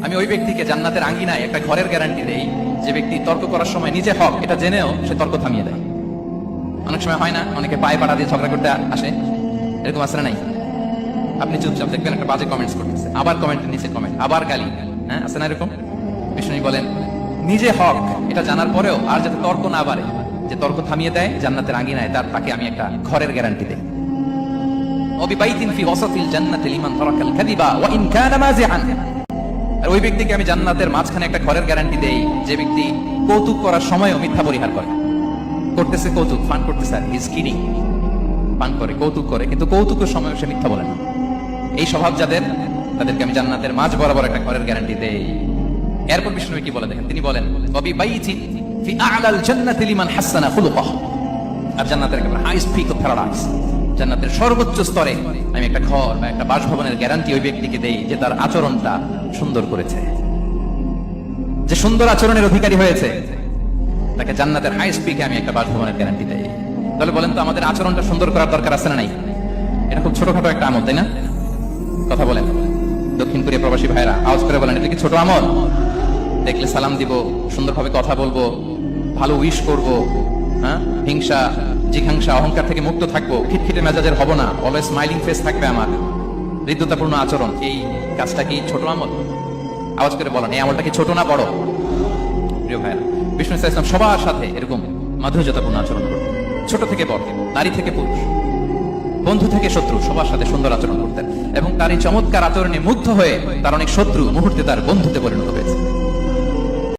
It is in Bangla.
আমি ওই ব্যক্তিকে জান্নাতের আঙ্গিনায় একটা ঘরের গ্যারান্টি দেই যে ব্যক্তি তর্ক করার সময় নিজে হক এটা জেনেও সে তর্ক থামিয়ে দেয়। অনেক সময় হয় না, অনেকে পায়ে পাড়া দিয়ে ঝগড়া করতে আসে, এরকম আসলে নাই? আপনি চুপচাপ দেখবেন একটা বাজে কমেন্টস করতেছে, আবার কমেন্টের নিচে কমেন্ট, আবার গালি, হ্যাঁ আছে না এরকম? বিষ্ণু বলেন নিজে হক এটা জানার পরেও আর যাতে তর্ক না বাড়ে, যে তর্ক থামিয়ে দেয় জান্নাতের আঙ্গিনায়, তাকে আমি একটা ঘরের গ্যারান্টি দেই। ওবিবাইতিন ফি ওয়াসাতিল জান্নাতি লিমান তারাকাল কাযিবা ওয়া ইন কানা মাযিআন। আর ওই ব্যক্তিকে আমি জান্নাতের মাঝখানে একটা ঘরের গ্যারান্টি দেই যে ব্যক্তি কৌতুক করার সময়ও মিথ্যা পরিহার করে। করতেছে কৌতুক, ফান করতেছে, আর ইজ কিডিং, ফান করে, কৌতুক করে, কিন্তু কৌতুকের সময়ও সে মিথ্যা বলে না। এই স্বভাব যাদের, তাদেরকে আমি জান্নাতের মাঝ বরাবর একটা ঘরের গ্যারান্টি দেই। এরপর বিষ্ণু কি বলে দেখেন, তিনি বলেন ওবিবাইতিন ফি আ'লাল জান্নাতি লিমান হাসানা খুলুকাহু। আর জান্নাতের একেবারে হাইস্ট পিক অফ প্যারাডাইস, জান্নাতের সর্বোচ্চ স্তরে আমি একটা ঘর বা একটা বাসভবনের গ্যারান্টি ওই ব্যক্তিকে দেই যে তার আচরণটা সুন্দর করেছে, যে সুন্দর আচরণের অধিকারী হয়েছে, তাকে জান্নাতের হাইস্ট পিকে আমি একটা বাসভবনের গ্যারান্টি দেই। তাহলে বলেন তো আমাদের আচরণটা সুন্দর করার দরকার আছে না নাই? এটা খুব ছোটখাটো একটা আমল, তাই না? কথা বলেন দক্ষিণ কোরিয়া প্রবাসী ভাইরা, আওয়াজ করে বলেন এটা কি ছোট আমল? দেখলে সালাম দিব, সুন্দরভাবে কথা বলবো, ভালো উইশ করব, হ্যাঁ, হিংসা জিঘাংসা অহংকার থেকে মুক্ত থাকবো, খিটখিটে মেজাজের হব না, অলওয়েজ স্মাইলিং ফেস থাকবে আমার, হৃদ্যতাপূর্ণ আচরণ। এই কাজটা কি ছোট আমল? আওয়াজ করে বলেন এই আমলটা কি ছোট না বড়? প্রিয় ভাইরা, বিষ্ণু ইসলাম সবার সাথে এরকম মাধুর্যতাপূর্ণ আচরণ করতেন, ছোট থেকে বড়, নারী থেকে পুরুষ, বন্ধু থেকে শত্রু, সবার সাথে সুন্দর আচরণ করতেন। এবং তার এই চমৎকার আচরণে মুগ্ধ হয়ে তার অনেক শত্রু মুহূর্তে তার বন্ধুতে পরিণত হয়েছে।